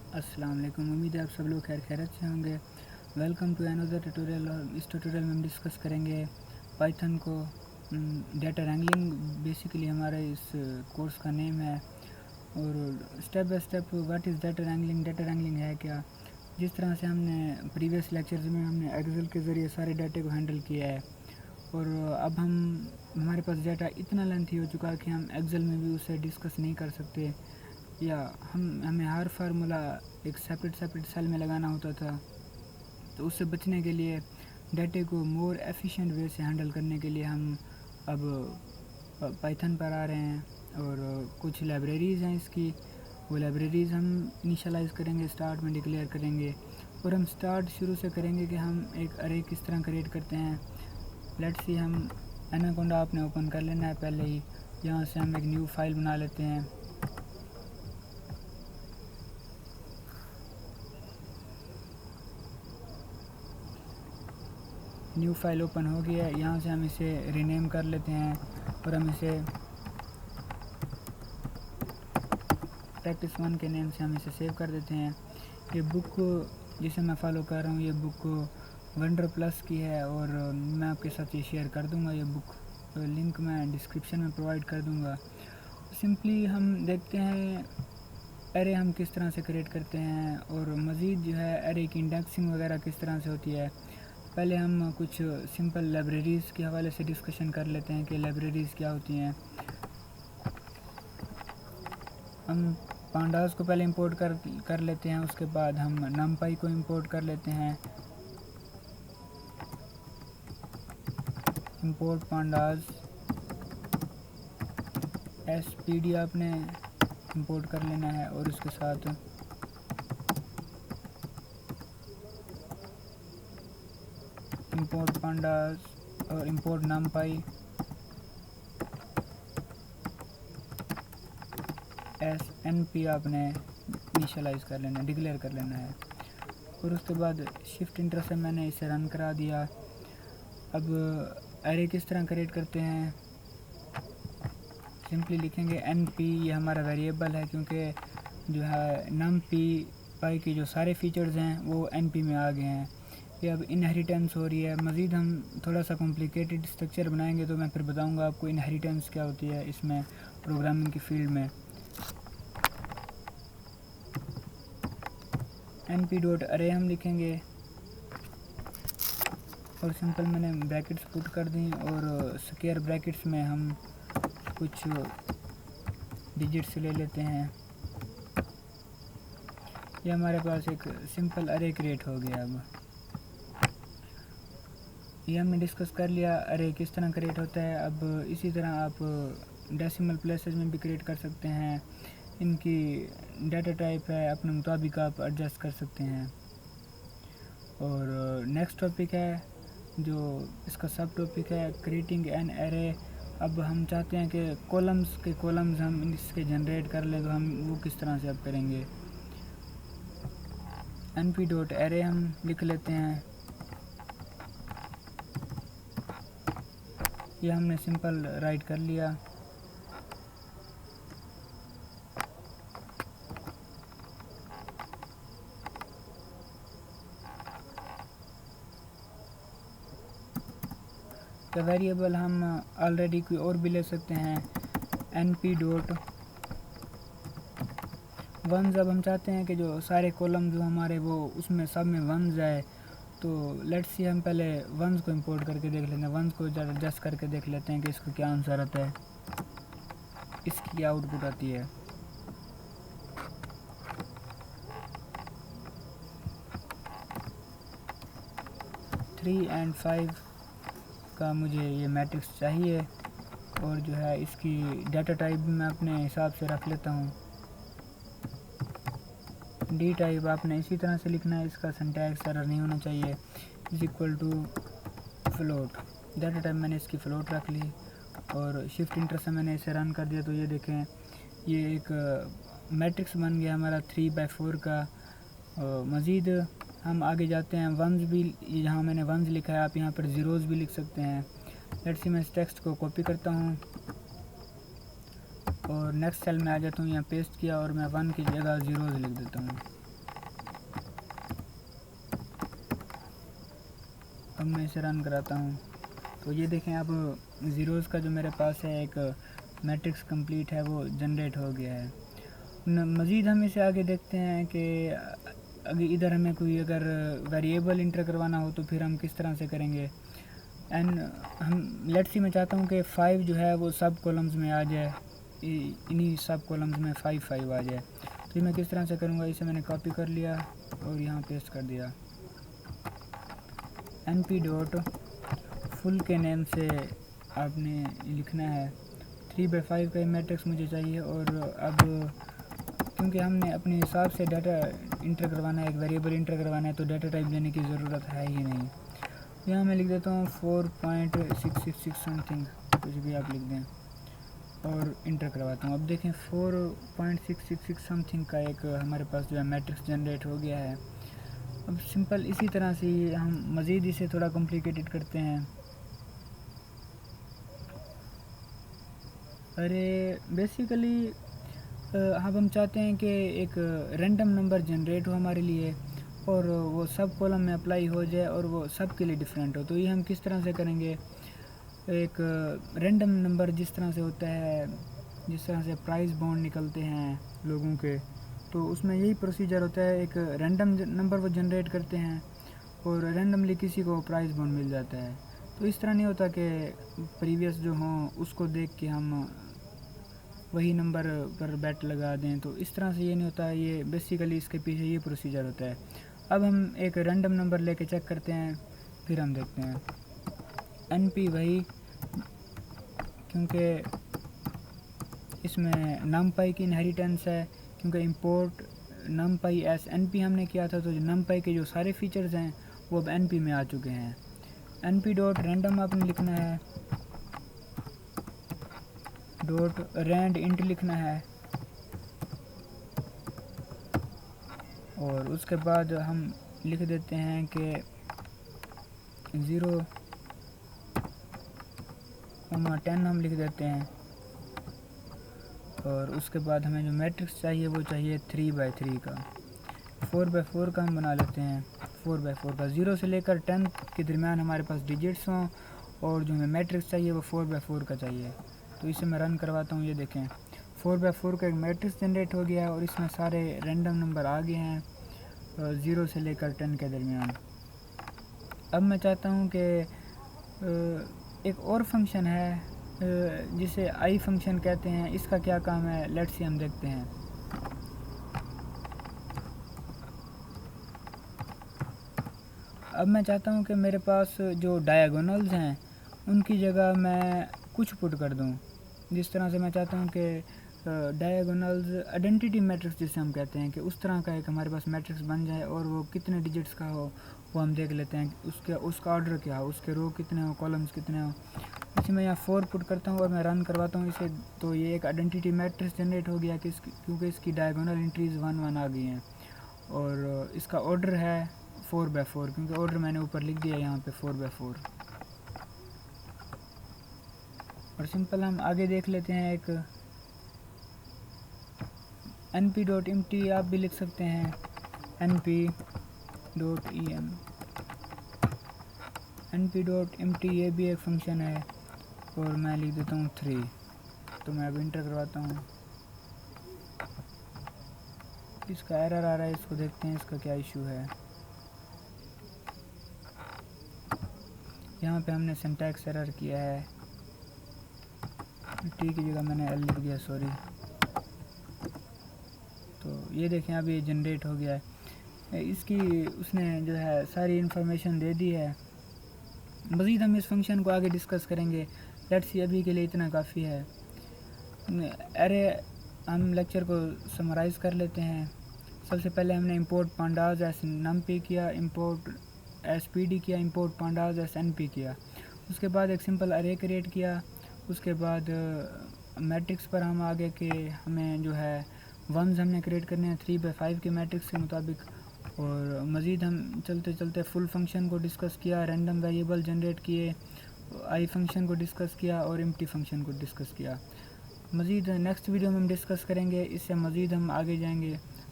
अस्सलाम वालेकुम। उम्मीद है आप सब लोग खैरियत से होंगे। Welcome to another tutorial. और इस ट्यूटोरियल में हम डिस्कस करेंगे पाइथन को। डेटा रैंगलिंग बेसिकली हमारे इस कोर्स का नेम है। और step by step what is data wrangling है क्या। जिस तरह से हमने प्रीवियस लेक्चर्स में हमने एक्सेल के ज़रिए सारे डाटे को हैंडल किया है, और अब हमारे पास डाटा इतना लेंथी हो चुका है कि हम एक्सेल में भी उसे डिस्कस नहीं कर सकते, या हमें हर फार्मूला एक सेपरेट सेल में लगाना होता था। तो उससे बचने के लिए, डाटे को मोर एफिशिएंट वे से हैंडल करने के लिए हम अब पाइथन पर आ रहे हैं। और कुछ लाइब्रेरीज़ हैं इसकी, वो लाइब्रेरीज़ हम इनिशियलाइज़ करेंगे, स्टार्ट में डिक्लेयर करेंगे। और हम स्टार्ट शुरू से करेंगे कि हम एक अरे किस तरह क्रिएट करते हैं। लेट्स सी, हम एनाकोंडा आपने ओपन कर लेना है पहले ही। यहाँ से हम एक न्यू फाइल बना लेते हैं। न्यू फाइल ओपन हो गया है। यहाँ से हम इसे रीनेम कर लेते हैं और हम इसे प्रैक्टिस 1 के नेम से हम इसे सेव कर देते हैं। ये बुक जिसे मैं फॉलो कर रहा हूँ, ये बुक वंडर प्लस की है, और मैं आपके साथ ये शेयर कर दूँगा। ये बुक लिंक मैं डिस्क्रिप्शन में प्रोवाइड कर दूँगा। सिंपली हम देखते हैं एरे हम किस तरह से क्रिएट करते हैं, और मज़ीद जो है एरे की इंडेक्सिंग वगैरह किस तरह से होती है। पहले हम कुछ सिंपल लाइब्रेरीज़ के हवाले से डिस्कशन कर लेते हैं कि लाइब्रेरीज़ क्या होती हैं। हम पांडास को पहले इंपोर्ट कर लेते हैं, उसके बाद हम नमपाई को इंपोर्ट कर लेते हैं। इंपोर्ट पांडास एसपीडी आपने इंपोर्ट कर लेना है, और उसके साथ इंपोर्ट पांडास और इंपोर्ट नमपाई एसएनपी आपने इनिशियलाइज़ कर लेना है, डिक्लेयर कर लेना है। और उसके बाद शिफ्ट इंटर से मैंने इसे रन करा दिया। अब एरे किस तरह क्रिएट करते हैं, सिंपली लिखेंगे एनपी। ये हमारा वेरिएबल है, क्योंकि जो है नम पी पाई की जो सारे फीचर्स हैं वो एनपी में आ गए हैं। ये अब इनहेरिटेंस हो रही है। मज़ीद हम थोड़ा सा कॉम्प्लिकेटेड स्ट्रक्चर बनाएंगे तो मैं फिर बताऊंगा आपको इनहेरिटेंस क्या होती है इसमें, प्रोग्रामिंग की फील्ड में। np डॉट अरे हम लिखेंगे, और सिंपल मैंने ब्रैकेट्स पुट कर दी, और स्क्वायर ब्रैकेट्स में हम कुछ डिजिट्स ले लेते हैं। ये हमारे पास एक सिंपल अरे क्रिएट हो गया। अब ये हमने डिस्कस कर लिया अरे किस तरह क्रिएट होता है। अब इसी तरह आप डेसिमल प्लेसेस में भी क्रिएट कर सकते हैं। इनकी डाटा टाइप है, अपने मुताबिक आप एडजस्ट कर सकते हैं। और नेक्स्ट टॉपिक है, जो इसका सब टॉपिक है, क्रिएटिंग एन एरे। अब हम चाहते हैं कि कॉलम्स हम इसके जनरेट कर लें, तो हम वो किस तरह से अब करेंगे। np डॉट एरे हम लिख लेते हैं। ये हमने सिंपल राइट कर लिया। तो वेरिएबल हम ऑलरेडी कोई और भी ले सकते हैं, np डॉट वंस। अब हम चाहते हैं कि जो सारे कॉलम जो हमारे वो उसमें सब में वंस जाए, तो लेट्स सी हम पहले वंस को इंपोर्ट करके देख लेते हैं। वंस को एडजस्ट करके देख लेते हैं कि इसका क्या आंसर आता है, इसकी क्या आउटपुट आती है। थ्री एंड 5 का मुझे ये मैट्रिक्स चाहिए, और जो है इसकी डाटा टाइप भी मैं अपने हिसाब से रख लेता हूँ। डी टाइप आपने इसी तरह से लिखना है, इसका सिंटैक्स एरर नहीं होना चाहिए। Is equal to float. Data type मैंने इसकी फ्लोट रख ली, और शिफ्ट इंटर से मैंने इसे रन कर दिया। तो ये देखें, ये एक मैट्रिक्स बन गया हमारा 3/4 का। मज़ीद हम आगे जाते हैं, वंस भी, यहाँ मैंने वंस लिखा है, आप यहाँ पर ज़ीरोज़ भी लिख सकते हैं। लेट्स सी मैं इस टेक्स्ट को कॉपी करता हूँ और नेक्स्ट सेल में आ जाता हूँ, यहाँ पेस्ट किया और मैं 1 की जगह ज़ीरोज़ लिख देता हूँ। अब मैं इसे रन कराता हूँ तो ये देखें अब ज़ीरोज़ का जो मेरे पास है एक मैट्रिक्स कंप्लीट है वो जनरेट हो गया है। मज़ीद हम इसे आगे देखते हैं कि अगर इधर हमें कोई अगर वेरिएबल इंटर करवाना हो तो फिर हम किस तरह से करेंगे। एंड हम लेट्स सी मैं चाहता हूँ कि 5 जो है वो सब कॉलम्स में आ जाए, इन्हीं सब कॉलम्स में 5 आ जाए। तो मैं किस तरह से करूँगा, इसे मैंने कॉपी कर लिया और यहाँ पेस्ट कर दिया। np डॉट फुल के नेम से आपने लिखना है 3/5 का मैट्रिक्स मुझे चाहिए। और अब क्योंकि हमने अपने हिसाब से डाटा इंटर करवाना है, एक वेरिएबल इंटर करवाना है, तो डाटा टाइप लेने की ज़रूरत है ही नहीं। यहाँ मैं लिख देता हूँ 4.666 समथिंग, कुछ भी आप लिख दें और इंटर करवाता हूँ। अब देखें 4.666 समथिंग का एक हमारे पास जो है मैट्रिक्स जनरेट हो गया है। अब सिंपल इसी तरह से हम मज़ीद इसे थोड़ा कॉम्प्लिकेटेड करते हैं। अरे बेसिकली अब हम चाहते हैं कि एक रैंडम नंबर जनरेट हो हमारे लिए और वो सब कॉलम में अप्लाई हो जाए और वो सब के लिए डिफरेंट हो। तो ये हम किस तरह से करेंगे, एक रैंडम नंबर जिस तरह से होता है, जिस तरह से प्राइस बॉन्ड निकलते हैं लोगों के, तो उसमें यही प्रोसीजर होता है। एक रैंडम नंबर वो जनरेट करते हैं और रैंडमली किसी को प्राइस बॉन्ड मिल जाता है। तो इस तरह नहीं होता कि प्रीवियस जो हों उसको देख के हम वही नंबर पर बेट लगा दें, तो इस तरह से ये नहीं होता है। ये बेसिकली इसके पीछे ये प्रोसीजर होता है। अब हम एक रैंडम नंबर लेके चेक करते हैं, फिर हम देखते हैं np वही, क्योंकि इसमें numpy की इनहेरिटेंस है, क्योंकि इंपोर्ट numpy एस np हमने किया था, तो जो numpy के जो सारे फीचर्स हैं वो अब np में आ चुके हैं। np डॉट रैंडम आपने लिखना है, डॉट रैंड इंट लिखना है और उसके बाद हम लिख देते हैं कि 0,10 हम लिख देते हैं। और उसके बाद हमें जो मैट्रिक्स चाहिए वो चाहिए 3/3 का। 4/4 का हम बना लेते हैं, 4/4 का। 0 से लेकर 10 के दरमियान हमारे पास डिजिट्स हों और जो हमें मैट्रिक्स चाहिए वो 4/4 का चाहिए। तो इसे मैं रन करवाता हूँ। ये देखें 4/4 का एक मैट्रिक्स जनरेट हो गया है और इसमें सारे रैंडम नंबर आ गए हैं 0 से लेकर 10 के दरमियान। अब मैं चाहता हूँ कि एक और फंक्शन है जिसे आई फंक्शन कहते हैं, इसका क्या काम है लेट्स सी हम देखते हैं। अब मैं चाहता हूँ कि मेरे पास जो डायगोनल्स हैं उनकी जगह मैं कुछ पुट कर दूँ। जिस तरह से मैं चाहता हूँ कि डायगोनल्स आइडेंटिटी मैट्रिक्स जिसे हम कहते हैं, कि उस तरह का एक हमारे पास मैट्रिक्स बन जाए और वो कितने डिजिट्स का हो वो हम देख लेते हैं, उसका ऑर्डर क्या हो, उसके रो कितने हो, कॉलम्स कितने हो। इसे मैं यहाँ 4 पुट करता हूँ और मैं रन करवाता हूँ इसे, तो ये एक आइडेंटिटी मैट्रिक्स जनरेट हो गया कि क्योंकि इसकी डायगोनल एंट्रीज़ 1 1 आ गई हैं और इसका ऑर्डर है 4/4, क्योंकि ऑर्डर मैंने ऊपर लिख दिया यहाँ पे 4/4। और सिंपल हम आगे देख लेते हैं, एक np.empty आप भी लिख सकते हैं, np.empty ये भी एक फंक्शन है और मैं लिख देता हूँ 3। तो मैं अब इंटर करवाता हूँ। इसका एरर आ रहा है, इसको देखते हैं इसका क्या इशू है। यहाँ पे हमने सिंटैक्स एरर किया है, टी की जगह मैंने एल लिख दिया, सॉरी। तो ये देखें अब ये जनरेट हो गया है, इसकी उसने जो है सारी इन्फॉर्मेशन दे दी है। मज़ीद हम इस फंक्शन को आगे डिस्कस करेंगे, लेट्स सी अभी के लिए इतना काफ़ी है। अरे हम लेक्चर को समराइज़ कर लेते हैं। सबसे पहले हमने इंपोर्ट पांडाज एस नमपी किया, इंपोर्ट एसपीडी किया, इंपोर्ट पांडाज एस एनपी किया। उसके बाद एक सिंपल अरे क्रिएट किया। उसके बाद मैट्रिक्स पर हम आगे के हमें जो है वंस हमने क्रिएट करने हैं 3/5 के मैट्रिक्स के मुताबिक। और मज़ीद हम चलते चलते फुल फंक्शन को डिस्कस किया, रैंडम वेरिएबल जनरेट किए, आई फंक्शन को डिस्कस किया और एम्प्टी फंक्शन को डिस्कस किया। मज़ीद नेक्स्ट वीडियो में हम डिस्कस करेंगे, इससे मज़ीद हम आगे जाएंगे।